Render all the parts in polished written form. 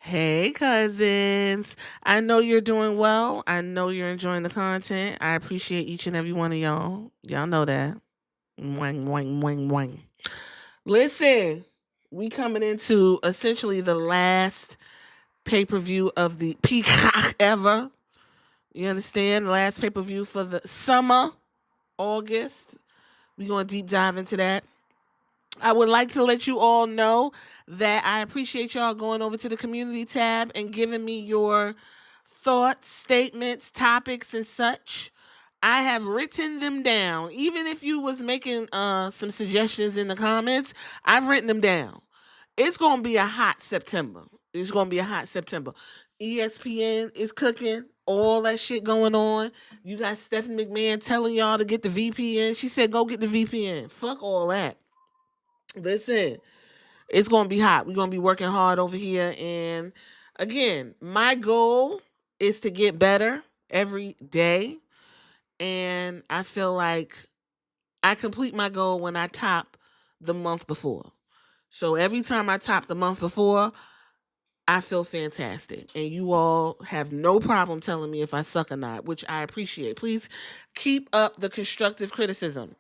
Hey, cousins. I know you're doing well. I know you're enjoying the content. I appreciate each and every one of y'all. Y'all know that. Wang, wang, wang, wang. Listen, we coming into essentially the last pay per view of the Peacock ever. You understand? The last pay per view for the summer, August. We're going to deep dive into that. I would like to let you all know that I appreciate y'all going over to the community tab and giving me your thoughts, statements, topics, and such. I have written them down. Even if you was making some suggestions in the comments, I've written them down. It's gonna be a hot September. It's gonna be a hot September. ESPN is cooking. All that shit going on. You got Stephanie McMahon telling y'all to get the VPN. She said, go get the VPN. Fuck all that. Listen, it's gonna be hot. We're gonna be working hard over here. And again, my goal is to get better every day. And I feel like I complete my goal when I top the month before. So every time I top the month before, I feel fantastic. And you all have no problem telling me if I suck or not, which I appreciate. Please keep up the constructive criticism.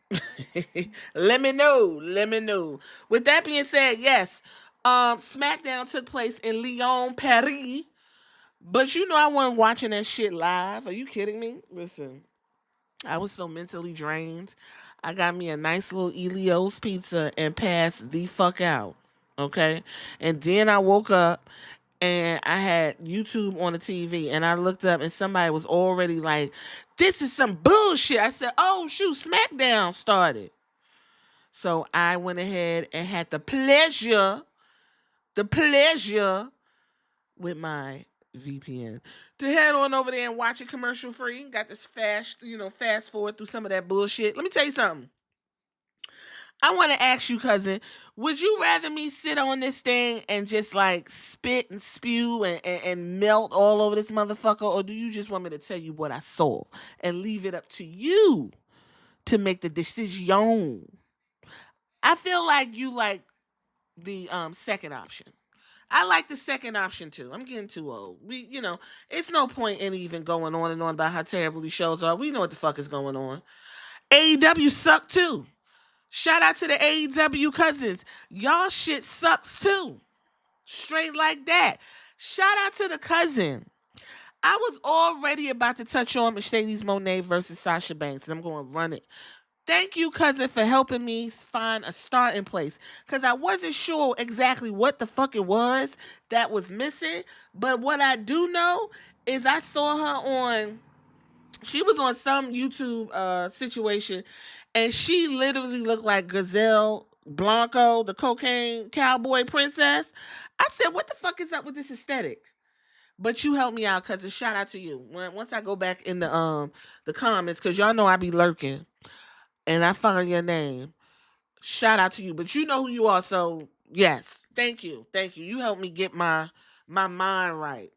Let me know. Let me know. With that being said, yes, Smackdown took place in Lyon, Paris. But you know I wasn't watching that shit live. Are you kidding me? Listen, I was so mentally drained. I got me a nice little Elio's pizza and passed the fuck out. Okay? And then I woke up and I had YouTube on the TV and I looked up and somebody was already like, this is some bullshit. I said, oh shoot, Smackdown started. So I went ahead and had the pleasure with my VPN to head on over there and watch it commercial free. Got this fast forward through some of that bullshit. Let me tell you something. I want to ask you, cousin, would you rather me sit on this thing and just like spit and spew and melt all over this motherfucker, or do you just want me to tell you what I saw and leave it up to you to make the decision? I feel like you like the second option. I like the second option too. I'm getting too old. It's no point in even going on and on about how terrible these shows are. We know what the fuck is going on. AEW sucked too. Shout out to the AEW cousins. Y'all shit sucks too. Straight like that. Shout out to the cousin. I was already about to touch on Mercedes Moné versus Sasha Banks, and I'm going to run it. Thank you, cousin, for helping me find a starting place. Because I wasn't sure exactly what the fuck it was that was missing. But what I do know is I saw her she was on some YouTube situation, and she literally looked like Gazelle Blanco, the cocaine cowboy princess. I said, what the fuck is up with this aesthetic? But you helped me out, cousin. Shout out to you. Once I go back in the comments, because y'all know I be lurking, and I found your name. Shout out to you. But you know who you are, so yes. Thank you. Thank you. You helped me get my mind right.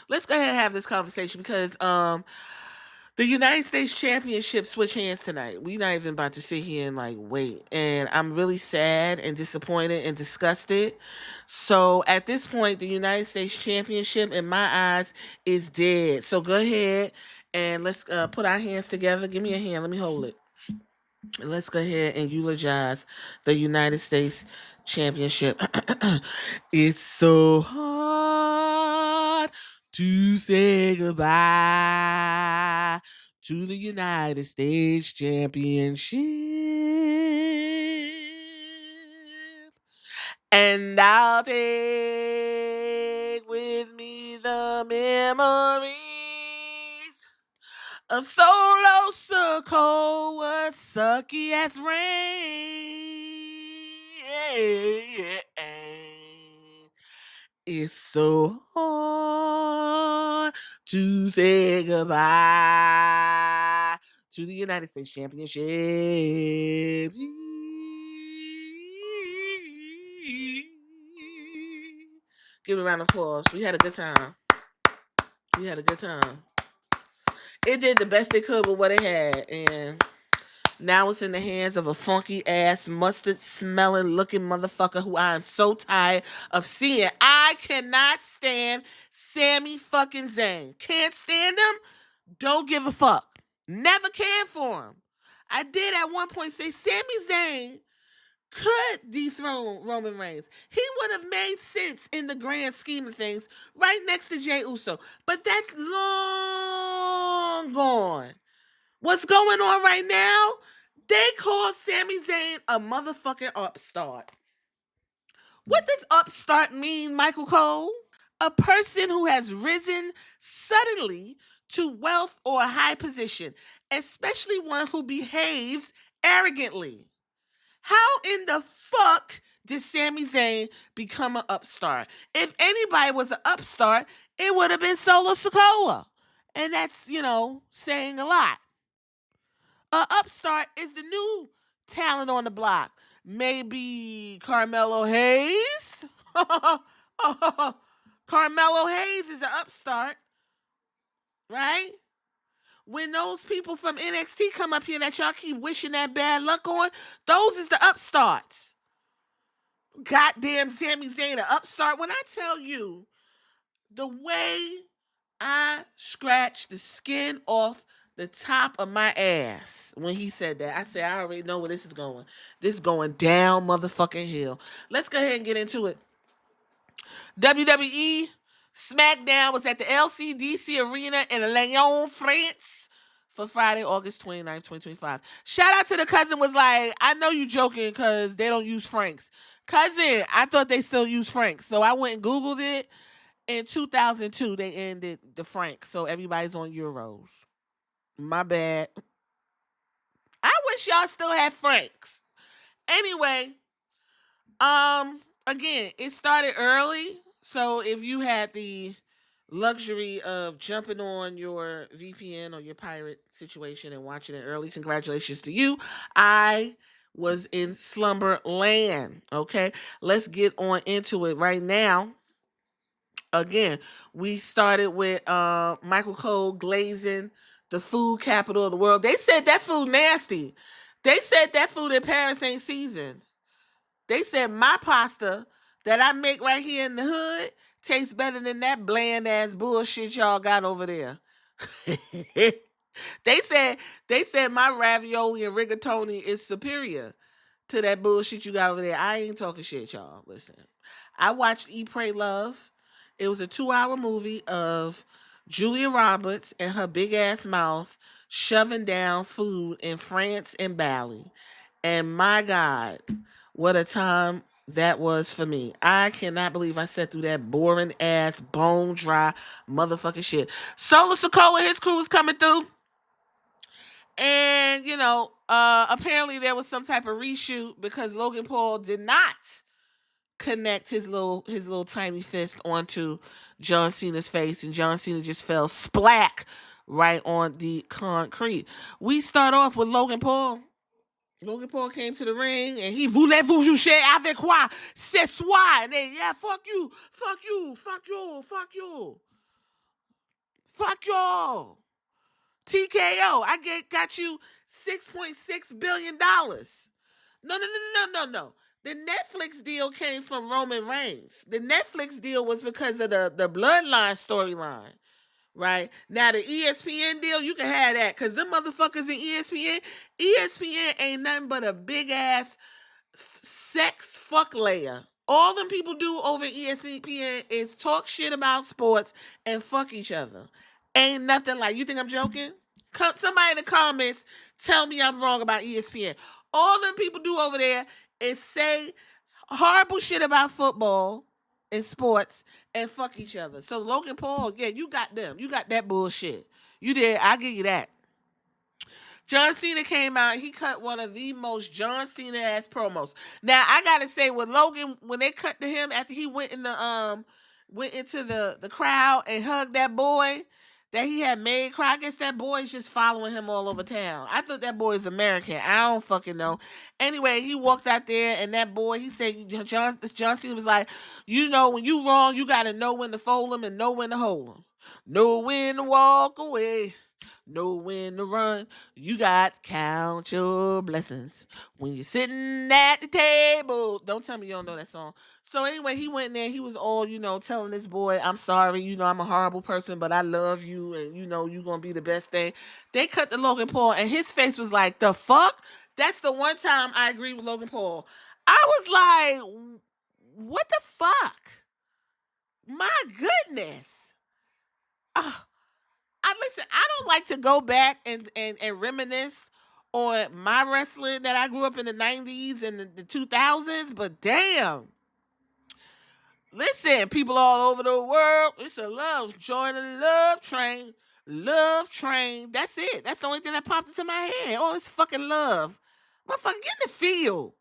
Let's go ahead and have this conversation because the United States Championship switch hands tonight. We not even about to sit here and like wait. And I'm really sad and disappointed and disgusted. So at this point, the United States Championship in my eyes is dead. So go ahead and let's put our hands together. Give me a hand. Let me hold it. Let's go ahead and eulogize the United States Championship. It's so hard to say goodbye to the United States Championship. And I'll take with me the memories of Solo Sikoa, what sucky as rain. It's so hard to say goodbye to the United States Championship. Give it a round of applause. We had a good time. It did the best they could with what it had, and Now it's in the hands of a funky ass, mustard smelling looking motherfucker who I am so tired of seeing. I cannot stand Sami fucking Zayn. Can't stand him. Don't give a fuck. Never cared for him. I did at one point say Sami Zayn could dethrone Roman Reigns. He would have made sense in the grand scheme of things, right next to Jey Uso. But that's long gone. What's going on right now? They call Sami Zayn a motherfucking upstart. What does upstart mean, Michael Cole? A person who has risen suddenly to wealth or a high position, especially one who behaves arrogantly. How in the fuck did Sami Zayn become an upstart? If anybody was an upstart, it would have been Solo Sikoa. And that's, saying a lot. An upstart is the new talent on the block. Maybe Carmelo Hayes? Carmelo Hayes is an upstart, right? When those people from NXT come up here that y'all keep wishing that bad luck on, those is the upstarts. Goddamn Sami Zayn, an upstart. When I tell you the way I scratched the skin off the top of my ass when he said that, I said, I already know where this is going. This is going down motherfucking hill. Let's go ahead and get into it. WWE Smackdown was at the LCDC Arena in Lyon, France for Friday, August 29th, 2025. Shout out to the cousin was like, I know you joking because they don't use francs. Cousin, I thought they still use francs. So I went and Googled it. In 2002, they ended the franc. So everybody's on euros. My bad. I wish y'all still had francs. Anyway, again, it started early. So if you had the luxury of jumping on your VPN or your pirate situation and watching it early, congratulations to you. I was in slumber land. Okay, let's get on into it right now. Again, we started with Michael Cole glazing the food capital of the world. They said that food nasty. They said that food in Paris ain't seasoned. They said my pasta that I make right here in the hood tastes better than that bland ass bullshit y'all got over there. They said my ravioli and rigatoni is superior to that bullshit you got over there. I ain't talking shit, y'all. Listen, I watched Eat, Pray, Love. It was a 2-hour movie of Julia Roberts and her big ass mouth shoving down food in France and Bali. And my God, what a time that was for me. I cannot believe I sat through that boring ass, bone dry motherfucking shit. Solo Sikoa and his crew was coming through. And, apparently there was some type of reshoot because Logan Paul did not connect his little tiny fist onto John Cena's face, and John Cena just fell splack right on the concrete. We start off with Logan Paul. Logan Paul came to the ring and he voulez-vous jouer avec moi? C'est soi. And they, yeah, fuck you, fuck you, fuck you, fuck you, fuck you. TKO. I got you $6.6 billion. No. The Netflix deal came from Roman Reigns. The Netflix deal was because of the Bloodline storyline, right? Now, the ESPN deal, you can have that because them motherfuckers in ESPN ain't nothing but a big-ass sex fuck layer. All them people do over ESPN is talk shit about sports and fuck each other. Ain't nothing like, you think I'm joking? Somebody in the comments tell me I'm wrong about ESPN. All them people do over there is say horrible shit about football and sports and fuck each other. So Logan Paul, yeah, you got them. You got that bullshit. You did. I'll give you that. John Cena came out. He cut one of the most John Cena ass promos. Now I gotta say, with Logan, when they cut to him after he went into the crowd and hugged that boy that he had made cry, I guess that boy's just following him all over town. I thought that boy is American. I don't fucking know. Anyway, he walked out there and that boy, he said, John Cena was like, when you wrong, you gotta know when to fold him and know when to hold him. Know when to walk away. Know when to run. You got to count your blessings when you're sitting at the table. Don't tell me you don't know that song. So anyway, he went in there. He was all, telling this boy, I'm sorry. I'm a horrible person, but I love you. And, you're going to be the best thing. They cut to Logan Paul and his face was like, the fuck? That's the one time I agree with Logan Paul. I was like, what the fuck? My goodness. I don't like to go back and reminisce on my wrestling that I grew up in the 90s and the 2000s, but damn. Listen, people all over the world, it's a love. Join the love train. Love train. That's it. That's the only thing that popped into my head. All this fucking love. Motherfucker, get in the field.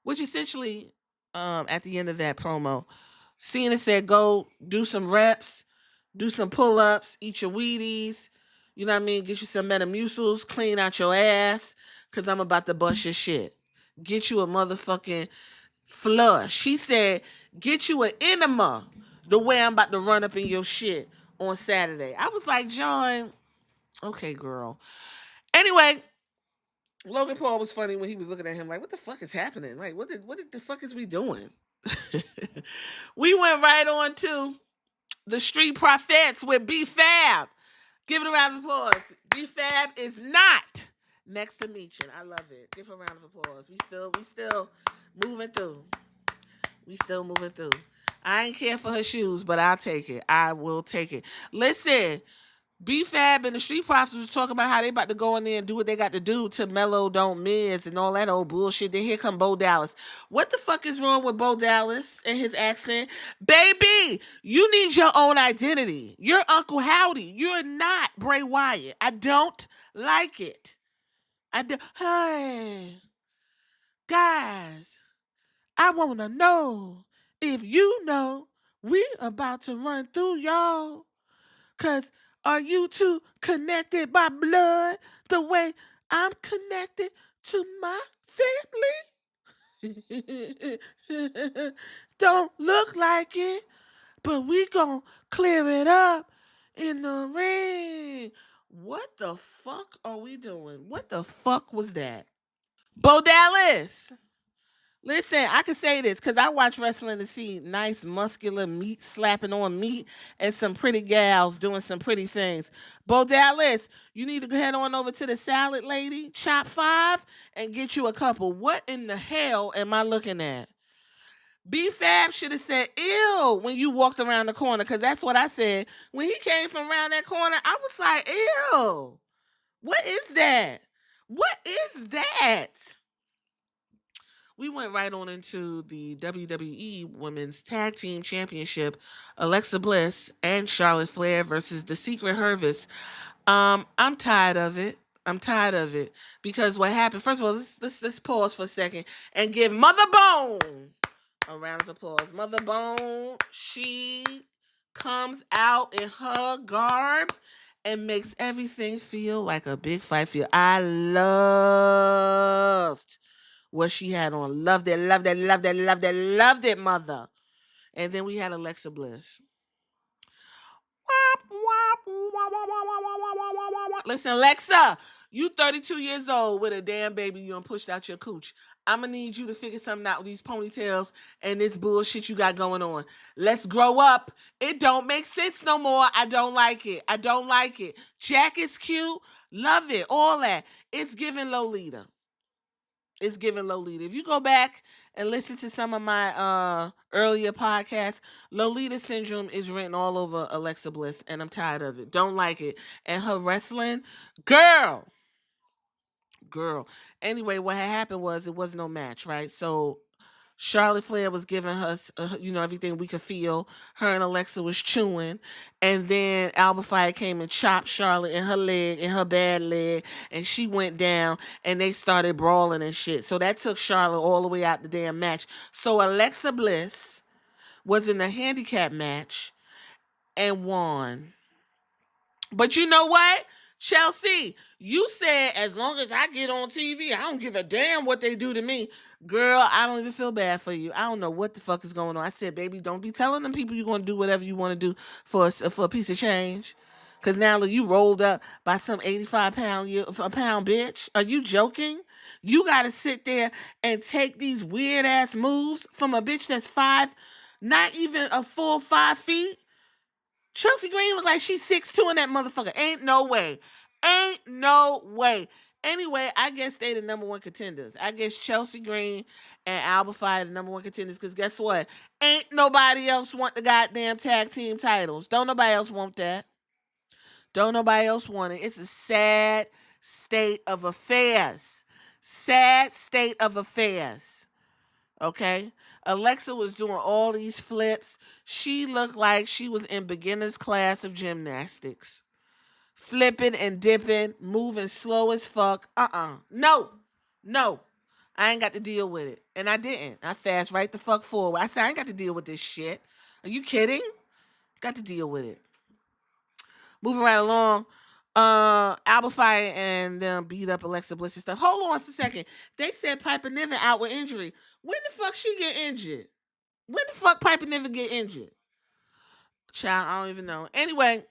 Which essentially, at the end of that promo, Cena said, go do some reps, do some pull-ups, eat your Wheaties, you know what I mean? Get you some Metamucils, clean out your ass, because I'm about to bust your shit. Get you a motherfucking flush. He said, get you an enema, the way I'm about to run up in your shit on Saturday. I was like, John, okay, girl. Anyway, Logan Paul was funny when he was looking at him like, what the fuck is happening? Like, what the fuck is we doing? We went right on to the Street Profits with B-Fab. Give it a round of applause. B-Fab is not next to Meechin. I love it. Give her a round of applause. We still moving through. We still moving through. I ain't care for her shoes, but I'll take it. I will take it. Listen, B-Fab and the Street Profits was talking about how they about to go in there and do what they got to do to Mello Don't Miss and all that old bullshit. Then here come Bo Dallas. What the fuck is wrong with Bo Dallas and his accent? Baby, you need your own identity. You're Uncle Howdy. You're not Bray Wyatt. I don't like it. Hey, guys, I want to know if you know we about to run through y'all. Because are you two connected by blood the way I'm connected to my family? Don't look like it, but we gonna clear it up in the ring. What the fuck are we doing? What the fuck was that? Bo Dallas. Listen, I can say this because I watch wrestling to see nice, muscular meat slapping on meat and some pretty gals doing some pretty things. Bo Dallas, you need to head on over to the salad lady, Chop 5, and get you a couple. What in the hell am I looking at? B-Fab should have said, ew, when you walked around the corner, because that's what I said. When he came from around that corner, I was like, ew, what is that? What is that? We went right on into the WWE Women's Tag Team Championship. Alexa Bliss and Charlotte Flair versus the Secret Hervers. I'm tired of it. Because what happened, first of all, let's pause for a second and give Mother Bone a round of applause. Mother Bone, she comes out in her garb and makes everything feel like a big fight field. I loved what she had on. Loved it, mother. And then we had Alexa Bliss. Listen, Alexa, you 32 years old with a damn baby you done pushed out your cooch. I'm going to need you to figure something out with these ponytails and this bullshit you got going on. Let's grow up. It don't make sense no more. I don't like it. Jack is cute. Love it. All that. It's giving Lolita. If you go back and listen to some of my earlier podcasts, Lolita syndrome is written all over Alexa Bliss, and I'm tired of it. Don't like it. And her wrestling, girl. Anyway, what had happened was it was no match, right? So Charlotte Flair was giving her, everything we could feel. Her and Alexa was chewing. And then Alba Fire came and chopped Charlotte in her leg, in her bad leg. And she went down and they started brawling and shit. So that took Charlotte all the way out the damn match. So Alexa Bliss was in the handicap match and won. But you know what? Chelsea, you said as long as I get on TV, I don't give a damn what they do to me. Girl, I don't even feel bad for you. I don't know what the fuck is going on. I said, baby, don't be telling them people you're going to do whatever you want to do for a piece of change. Because now look, you rolled up by some 85-pound bitch. Are you joking? You got to sit there and take these weird-ass moves from a bitch that's not even a full 5 feet? Chelsea Green look like she's 6'2" in that motherfucker. Ain't no way. Ain't no way. Anyway, I guess they the number one contenders. I guess Chelsea Green and Alba Fyre the number one contenders because guess what? Ain't nobody else want the goddamn tag team titles. Don't nobody else want that. Don't nobody else want it. It's a sad state of affairs. Sad state of affairs. Okay? Alexa was doing all these flips. She looked like she was in beginner's class of gymnastics. Flipping and dipping, moving slow as fuck. No. I ain't got to deal with it. And I didn't. I fast right the fuck forward. I said, I ain't got to deal with this shit. Are you kidding? Got to deal with it. Moving right along. Alba Fyre and them beat up Alexa Bliss and stuff. Hold on for a second. They said Piper Niven out with injury. When the fuck she get injured? When the fuck Piper Niven get injured? Child, I don't even know. Anyway,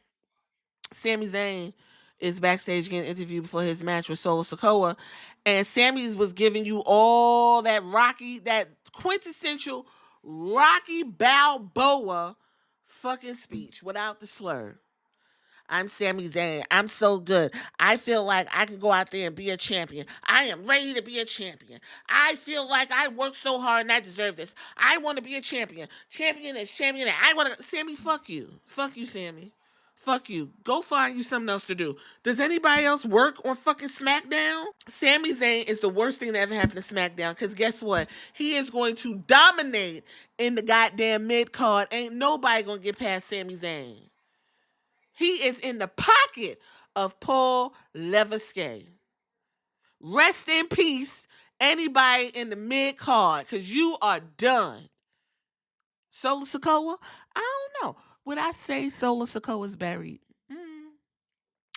Sami Zayn is backstage getting interviewed before his match with Solo Sikoa. And Sami was giving you all that quintessential Rocky Balboa fucking speech without the slur. I'm Sami Zayn. I'm so good. I feel like I can go out there and be a champion. I am ready to be a champion. I feel like I worked so hard and I deserve this. I want to be a champion. Champion is champion. I want to... Sami, fuck you. Fuck you, Sami. Fuck you. Go find you something else to do. Does anybody else work on fucking Smackdown? Sami Zayn is the worst thing that ever happened to Smackdown because guess what? He is going to dominate in the goddamn mid-card. Ain't nobody going to get past Sami Zayn. He is in the pocket of Paul Levesque. Rest in peace, anybody in the mid-card, because you are done. Solo Sikoa? I don't know. Would I say Solo Sikoa's buried?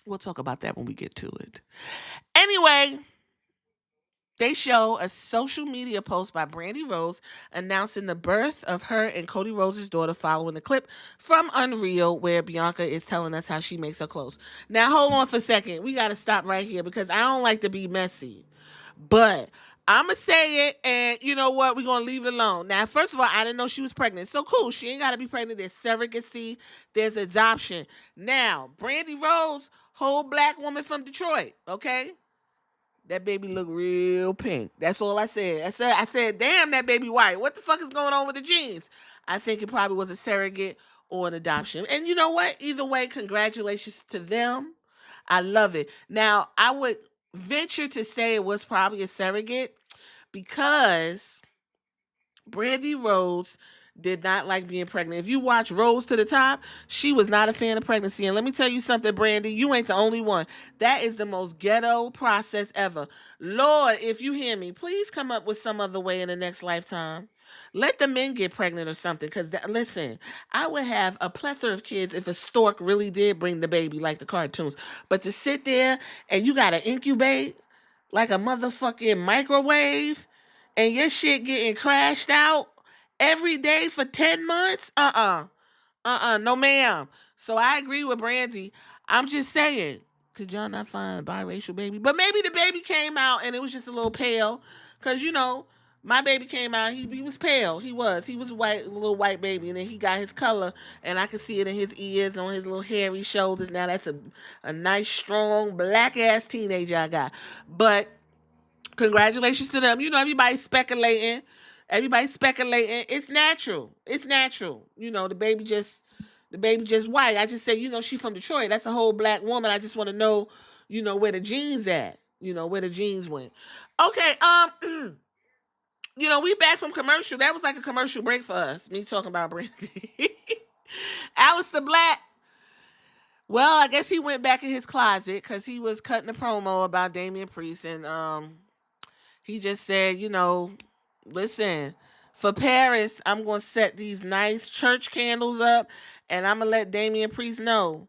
We'll talk about that when we get to it. Anyway, they show a social media post by Brandy Rose announcing the birth of her and Cody Rhodes' daughter following the clip from Unreal where Bianca is telling us how she makes her clothes. Now, hold on for a second. We got to stop right here because I don't like to be messy. But I'm going to say it, and you know what? We're going to leave it alone. Now, first of all, I didn't know she was pregnant. So cool. She ain't got to be pregnant. There's surrogacy. There's adoption. Now, Brandy Rose, whole black woman from Detroit, okay? That baby look real pink. That's all I said. I said, damn, that baby white. What the fuck is going on with the genes? I think it probably was a surrogate or an adoption. And you know what? Either way, congratulations to them. I love it. Now, I would venture to say it was probably a surrogate because Brandy Rhodes did not like being pregnant. If you watch Rose to the Top, she was not a fan of pregnancy. And let me tell you something, Brandy, you ain't the only one. That is the most ghetto process ever. Lord, if you hear me, please come up with some other way in the next lifetime. Let the men get pregnant or something. Because, listen, I would have a plethora of kids if a stork really did bring the baby like the cartoons. But to sit there and you got to incubate like a motherfucking microwave and your shit getting crashed out every day for 10 months? No ma'am. So I agree with Brandy. I'm just saying, could y'all not find a biracial baby? But maybe the baby came out and it was just a little pale. Because, you know, my baby came out, he was pale. He was white, a little white baby. And then he got his color, and I could see it in his ears, on his little hairy shoulders. Now that's a nice, strong, black-ass teenager I got. But congratulations to them. You know, everybody's speculating. It's natural. You know, the baby just white. I just say, you know, she from Detroit. That's a whole black woman. I just want to know, you know, where the genes at. You know, where the genes went. Okay, you know, we back from commercial. That was like a commercial break for us. Me talking about Brandy. Alistair Black. Well, I guess he went back in his closet because he was cutting a promo about Damian Priest, and he just said, you know, listen, for Paris, I'm going to set these nice church candles up, and I'm going to let Damian Priest know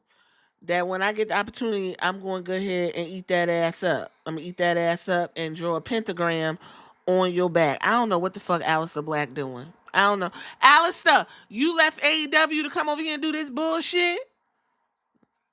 that when I get the opportunity, I'm going to go ahead and eat that ass up. I'm going to eat that ass up and draw a pentagram on your back. I don't know what the fuck Alistair Black doing. I don't know. Alistair, you left AEW to come over here and do this bullshit?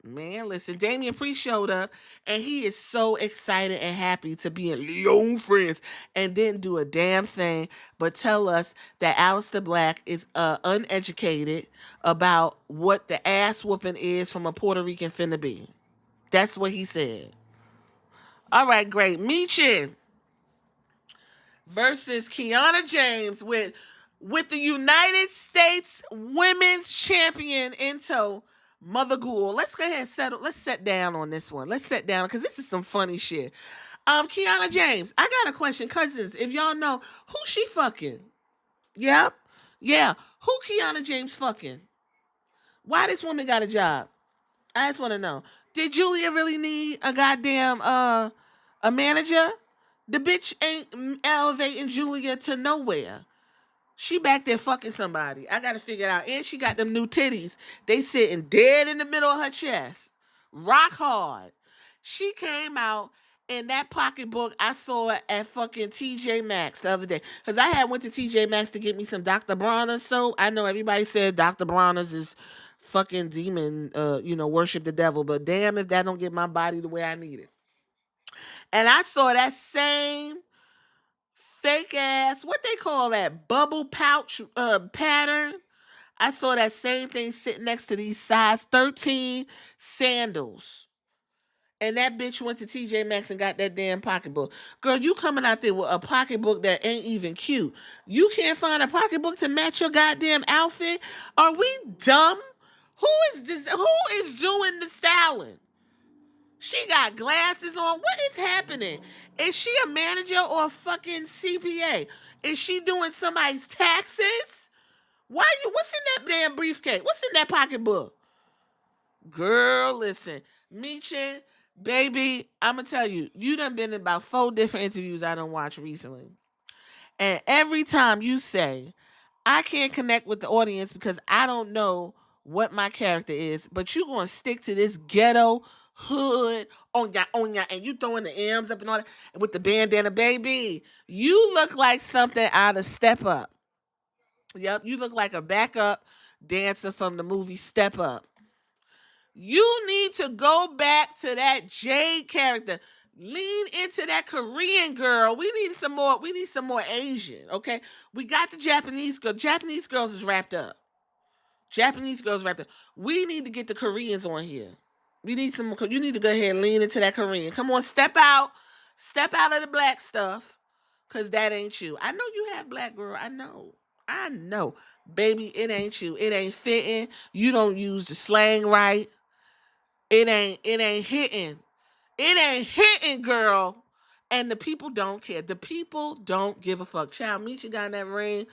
Man, listen, Damian Priest showed up and he is so excited and happy to be in Leon Friends and didn't do a damn thing but tell us that Alistair Black is uneducated about what the ass whooping is from a Puerto Rican finna be. That's what he said. All right, great. Michin versus Kiana James with the United States Women's Champion in tow, Mother Ghoul. Let's go ahead and settle. Let's sit down on this one. Let's sit down because this is some funny shit. Kiana James, I got a question, cousins. If y'all know who she fucking, yep, yeah, who Kiana James fucking? Why this woman got a job? I just want to know. Did Julia really need a goddamn a manager? The bitch ain't elevating Julia to nowhere. She back there fucking somebody. I gotta figure it out. And she got them new titties. They sitting dead in the middle of her chest. Rock hard. She came out in that pocketbook. I saw it at fucking TJ Maxx the other day. Because I had went to TJ Maxx to get me some Dr. Bronner's soap. I know everybody said Dr. Bronner's is fucking demon, worship the devil. But damn if that don't get my body the way I need it. And I saw that same fake ass, what they call that, bubble pouch pattern. I saw that same thing sitting next to these size 13 sandals. And that bitch went to TJ Maxx and got that damn pocketbook. Girl, you coming out there with a pocketbook that ain't even cute. You can't find a pocketbook to match your goddamn outfit? Are we dumb? Who is doing the styling? She got glasses on. What is happening? Is she a manager or a fucking CPA? Is she doing somebody's taxes? What's in that damn briefcase? What's in that pocketbook? Girl, listen. Michin, baby, I'm going to tell you, you done been in about 4 different interviews I done watched recently. And every time you say, I can't connect with the audience because I don't know what my character is, but you going to stick to this ghetto hood on ya, and you throwing the M's up and all that with the bandana, baby. You look like something out of Step Up. Yep, you look like a backup dancer from the movie Step Up. You need to go back to that Jade character. Lean into that Korean girl. We need some more Asian, okay? We got the Japanese girl. Japanese girls is wrapped up. We need to get the Koreans on here. You need to go ahead and lean into that Korean. Come on, step out of the black stuff, cause that ain't you. I know you have black girl. I know, baby. It ain't you. It ain't fitting. You don't use the slang right. It ain't hitting. It ain't hitting, girl. And the people don't care. The people don't give a fuck. Child, Misha got in that ring.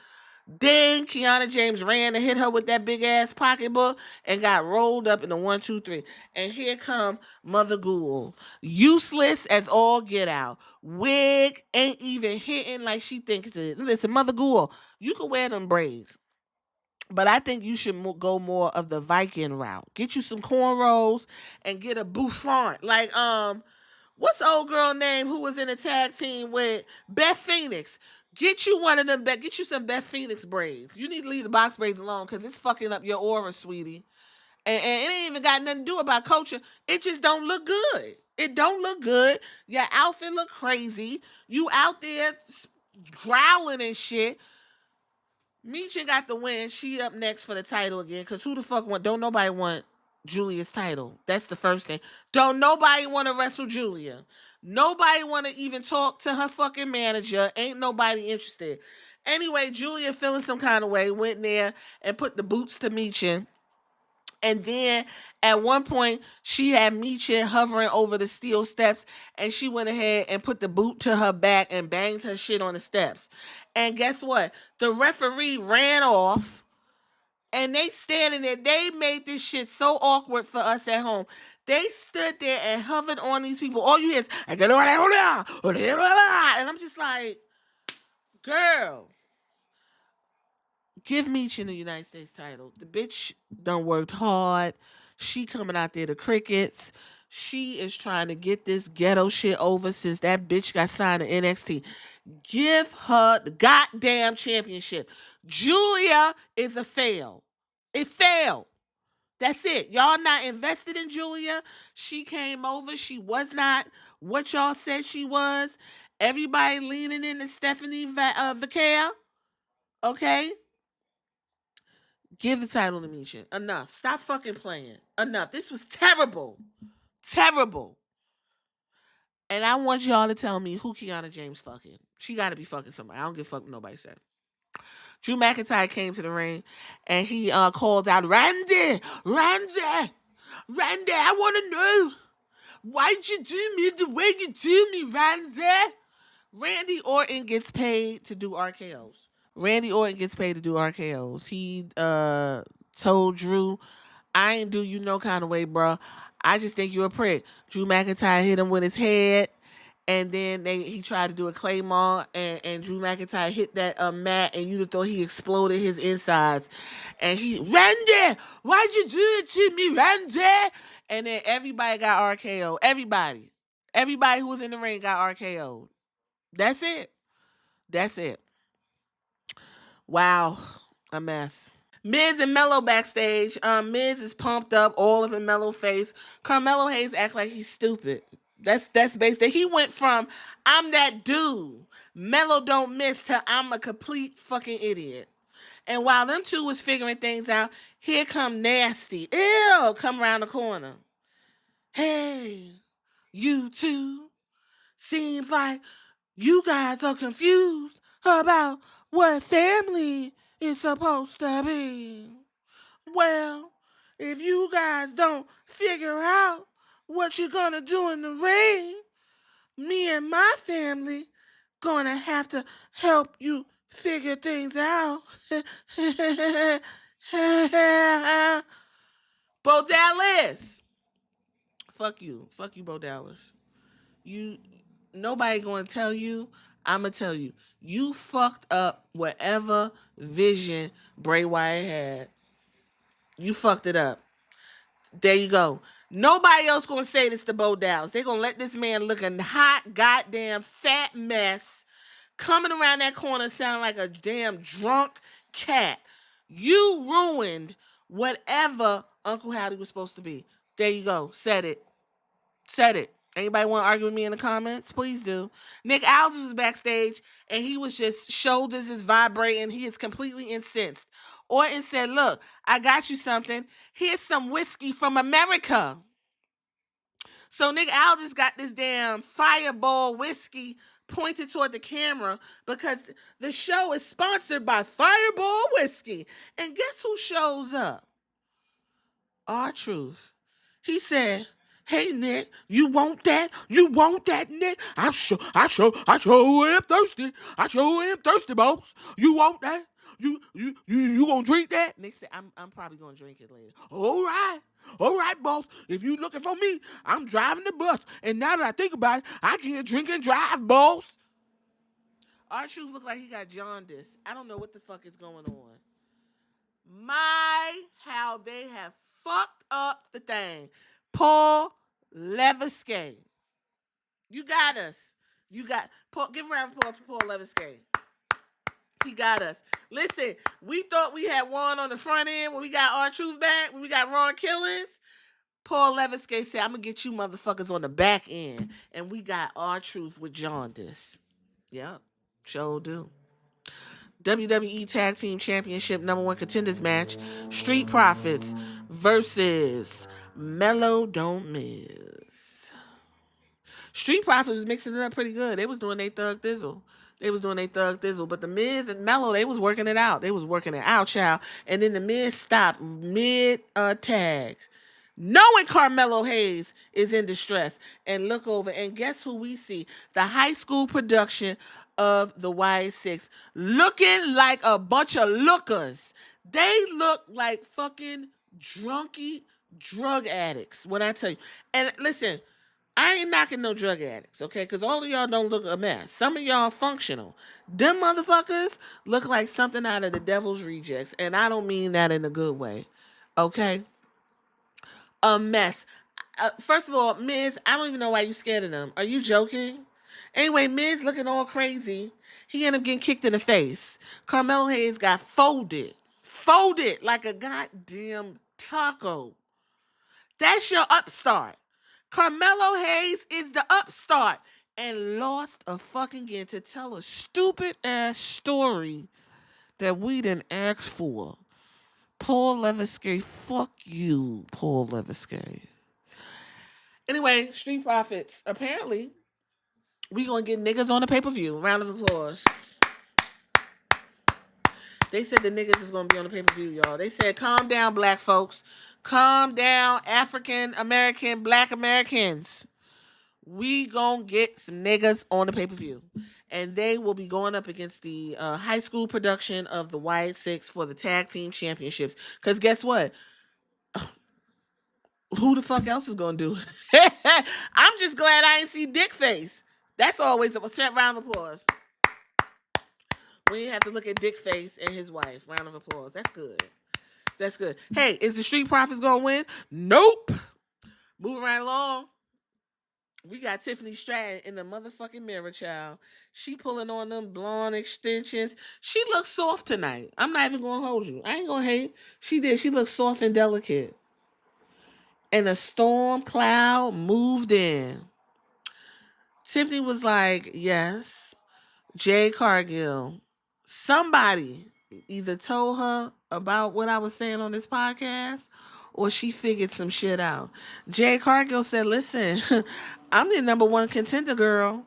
Then Kiana James ran and hit her with that big ass pocketbook and got rolled up in the 1, 2, 3. And here come Mother Ghoul. Useless as all get out. Wig ain't even hitting like she thinks it is. Listen, Mother Ghoul, you can wear them braids. But I think you should go more of the Viking route. Get you some cornrows and get a bouffant. Like, what's the old girl name who was in a tag team with Beth Phoenix? Get you one of them. Get you some Beth Phoenix braids. You need to leave the box braids alone because it's fucking up your aura, sweetie. And it ain't even got nothing to do about culture. It just don't look good. It don't look good. Your outfit look crazy. You out there growling and shit. Michin got the win. She up next for the title again. Because who the fuck don't nobody want Julia's title? That's the first thing. Don't nobody want to wrestle Julia. Nobody want to even talk to her fucking manager. Ain't nobody interested. Anyway, Julia feeling some kind of way, went there and put the boots to Michin. And then at one point, she had Michin hovering over the steel steps, and she went ahead and put the boot to her back and banged her shit on the steps. And guess what? The referee ran off, and they standing there. They made this shit so awkward for us at home. They stood there and hovered on these people. All you hear is, and I'm just like, girl, give Michin the United States title. The bitch done worked hard. She coming out there to crickets. She is trying to get this ghetto shit over since that bitch got signed to NXT. Give her the goddamn championship. Julia is a fail. It failed. That's it. Y'all not invested in Julia. She came over. She was not what y'all said she was. Everybody leaning into Stephanie Vaquer. Okay? Give the title to Misha. Enough. Stop fucking playing. Enough. This was terrible. Terrible. And I want y'all to tell me who Kiana James fucking. She got to be fucking somebody. I don't give a fuck what nobody said. Drew McIntyre came to the ring and he called out, Randy, I want to know, why'd you do me the way you do me, Randy? Randy Orton gets paid to do RKOs. He told Drew, I ain't do you no kind of way, bro. I just think you're a prick. Drew McIntyre hit him with his head. And then he tried to do a Claymore, and Drew McIntyre hit that mat, and you'd have thought he exploded his insides. And Randy, why'd you do it to me, Randy? And then everybody got RKO. Everybody who was in the ring got RKO'd. That's it. Wow, a mess. Miz and Mello backstage. Miz is pumped up, all up in Mello face. Carmelo Hayes act like he's stupid. That's basically. He went from I'm that dude, Mello don't miss, to I'm a complete fucking idiot. And while them two was figuring things out, here come Nasty. Ew, come around the corner. Hey, you two. Seems like you guys are confused about what family is supposed to be. Well, if you guys don't figure out what you're gonna do in the ring, me and my family gonna have to help you figure things out. Bo Dallas. Fuck you, Bo Dallas. Nobody gonna tell you. I'ma tell you. You fucked up whatever vision Bray Wyatt had. You fucked it up. There you go. Nobody else gonna say this to Bo Dallas. They're gonna let this man look a hot, goddamn fat mess coming around that corner sound like a damn drunk cat. You ruined whatever Uncle Howdy was supposed to be. There you go. Said it. Anybody want to argue with me in the comments? Please do. Nick Aldis was backstage, and he was just, shoulders is vibrating. He is completely incensed. Orton said, look, I got you something. Here's some whiskey from America. So Nick Aldis got this damn Fireball whiskey pointed toward the camera because the show is sponsored by Fireball Whiskey. And guess who shows up? R-Truth. He said, hey, Nick, you want that? Nick? I sure am thirsty. Boss. You want that? You gonna drink that? Nick said, I'm probably gonna drink it later. All right, boss. If you looking for me, I'm driving the bus. And now that I think about it, I can't drink and drive, boss. R-Truth looked like he got jaundice. I don't know what the fuck is going on. How they have fucked up the thing. Paul Leviskay. You got us. Paul, give a round of applause for Paul Leviskay. He got us. Listen, we thought we had one on the front end when we got R-Truth back, when we got Ron Killings. Paul Leviskay said, I'm going to get you motherfuckers on the back end. And we got R-Truth with jaundice. Yep, sure do. WWE Tag Team Championship #1 contenders match. Street Profits versus Mello Don't Miss. Street Profits was mixing it up pretty good. They was doing their thug thizzle. But the Miz and Mello, they was working it out. Child. And then the Miz stopped mid-tag. Knowing Carmelo Hayes is in distress. And look over, and guess who we see? The high school production of the Y6. Looking like a bunch of lookers. They look like fucking drunky drug addicts, when I tell you. And listen, I ain't knocking no drug addicts, okay? Because all of y'all don't look a mess. Some of y'all functional. Them motherfuckers look like something out of the Devil's Rejects. And I don't mean that in a good way, okay? A mess. First of all, Miz, I don't even know why you scared of them. Are you joking? Anyway, Miz looking all crazy. He ended up getting kicked in the face. Carmelo Hayes got folded like a goddamn Taco. That's your upstart. Carmelo Hayes is the upstart and lost a fucking game to tell a stupid ass story that we didn't ask for. Paul Leviskay, fuck you, Paul Leviskay. Anyway, Street Profits. Apparently, we gonna get niggas on the pay-per-view. Round of applause. They said the niggas is gonna be on the pay-per-view, y'all. They said, calm down, black folks. Calm down, African American, black Americans. We gonna get some niggas on the pay-per-view. And they will be going up against the high school production of the Wyatt Six for the tag team championships. Because guess what? Who the fuck else is gonna do it? I'm just glad I ain't see Dick Face. That's always a round of applause. We didn't have to look at Dick Face and his wife. Round of applause. That's good. That's good. Hey, is the Street Profits gonna win? Nope. Moving right along. We got Tiffany Stratton in the motherfucking mirror, child. She pulling on them blonde extensions. She looks soft tonight. I'm not even gonna hold you. I ain't gonna hate. She did. She looked soft and delicate. And a storm cloud moved in. Tiffany was like, yes, Jade Cargill. Somebody either told her about what I was saying on this podcast or she figured some shit out. Jade Cargill said, listen, I'm the number one contender, girl.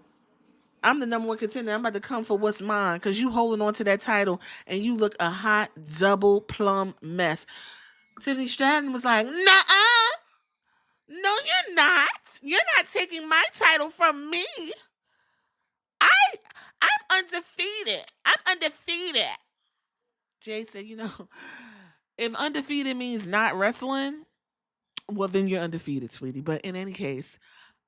I'm the number one contender. I'm about to come for what's mine because you holding on to that title and you look a hot double plum mess. Tiffany Stratton was like, nuh-uh. No, you're not. You're not taking my title from me. I'm undefeated. I'm undefeated. Jay said, if undefeated means not wrestling, well, then you're undefeated, sweetie. But in any case,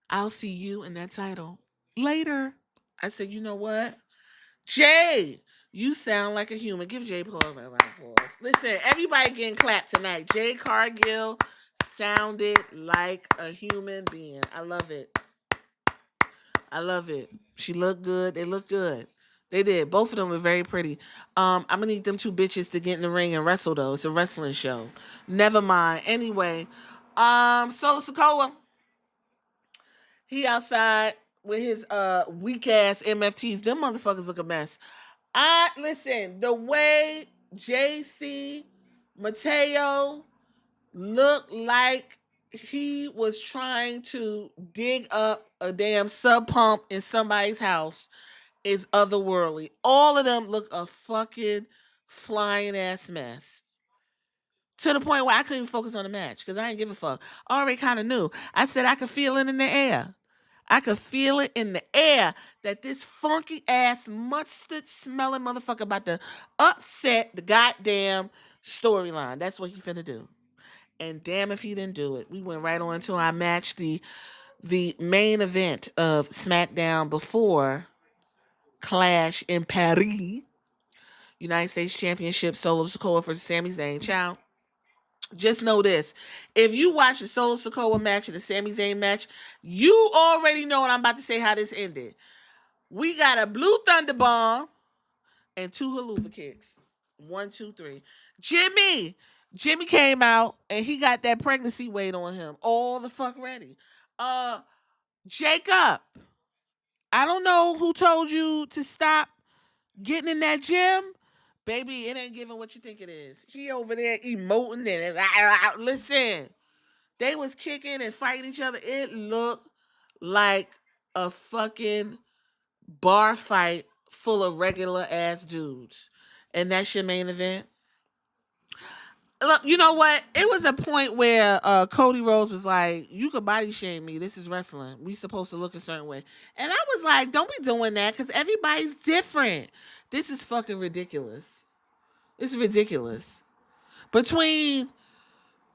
I'll see you in that title later. I said, you know what? Jay, you sound like a human. Give Jay Paul a round of applause. Listen, everybody getting clapped tonight. Jay Cargill sounded like a human being. I love it. I love it. She looked good. They look good. They did. Both of them were very pretty. I'm gonna need them two bitches to get in the ring and wrestle though. It's a wrestling show. Never mind. Anyway, Solo Sikoa, he outside with his weak ass MFTs. Them motherfuckers look a mess. Listen, the way JC Mateo looked like he was trying to dig up a damn sub pump in somebody's house is otherworldly. All of them look a fucking flying ass mess. To the point where I couldn't even focus on the match because I didn't give a fuck. I already kind of knew. I said I could feel it in the air. I could feel it in the air that this funky ass mustard smelling motherfucker about to upset the goddamn storyline. That's what he finna do. And damn if he didn't do it. We went right on to our match, the main event of Smackdown before Clash in Paris. United States Championship, Solo Sikoa versus Sami Zayn. Ciao. Just know this. If you watch the Solo Sikoa match and the Sami Zayn match, you already know what I'm about to say how this ended. We got a Blue Thunder Bomb and 2 haluva kicks. 1, 2, 3. Jimmy came out and he got that pregnancy weight on him. All the fuck ready. Jacob, I don't know who told you to stop getting in that gym. Baby, it ain't giving what you think it is. He over there emoting and listen. They was kicking and fighting each other. It looked like a fucking bar fight full of regular ass dudes. And that's your main event. Look, you know what? It was a point where Cody Rhodes was like, you could body shame me. This is wrestling. We supposed to look a certain way. And I was like, don't be doing that because everybody's different. This is fucking ridiculous. It's ridiculous. Between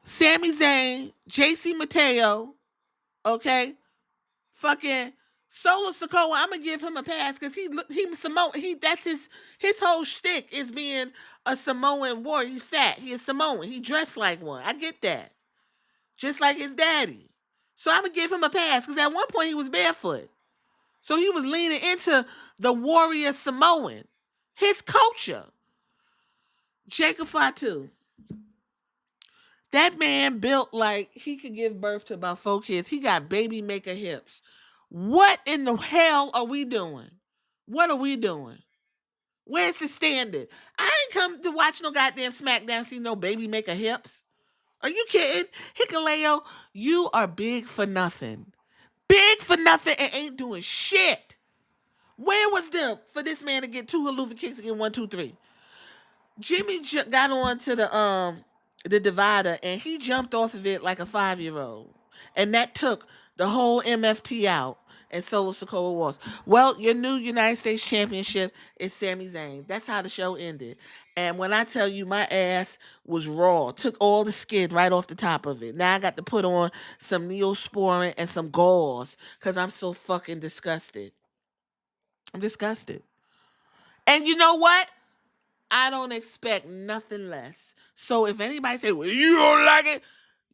Sami Zayn, JC Mateo, okay, fucking Solo Sikoa, I'm gonna give him a pass because he Samoan. That's his whole shtick is being a Samoan warrior. He's fat. He is Samoan. He dressed like one. I get that. Just like his daddy. So I'm gonna give him a pass because at one point he was barefoot. So he was leaning into the warrior Samoan, his culture. Jacob Fatu. That man built like he could give birth to about 4 kids. He got baby maker hips. What in the hell are we doing? What are we doing? Where's the standard? I ain't come to watch no goddamn Smackdown, see no baby maker hips. Are you kidding? Hikaleo, you are big for nothing. Big for nothing and ain't doing shit. Where was them for this man to get 2 haluva kicks and get 1, 2, 3? Jimmy got on to the divider and he jumped off of it like a 5-year-old. And that took the whole MFT out. And so was Sokoa Walls. Well, your new United States Championship is Sami Zayn. That's how the show ended. And when I tell you my ass was raw, took all the skin right off the top of it. Now I got to put on some Neosporin and some gauze because I'm so fucking disgusted. I'm disgusted. And you know what? I don't expect nothing less. So if anybody say, well, you don't like it,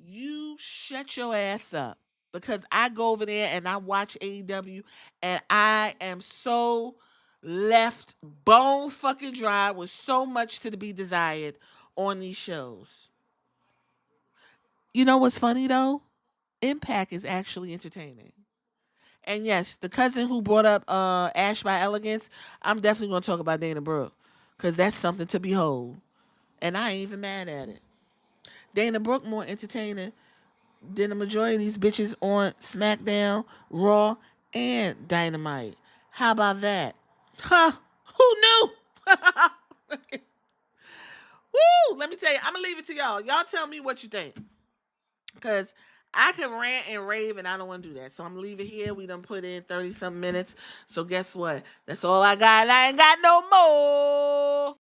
you shut your ass up. Because I go over there and I watch AEW and I am so left bone fucking dry with so much to be desired on these shows. You know what's funny though? Impact is actually entertaining. And yes, the cousin who brought up Ash by Elegance, I'm definitely going to talk about Dana Brooke. Because that's something to behold. And I ain't even mad at it. Dana Brooke more entertaining than the majority of these bitches on SmackDown, Raw, and Dynamite. How about that? Huh? Who knew? Woo! Let me tell you, I'm going to leave it to y'all. Y'all tell me what you think. Because I can rant and rave and I don't want to do that. So I'm going to leave it here. We done put in 30-something minutes. So guess what? That's all I got and I ain't got no more.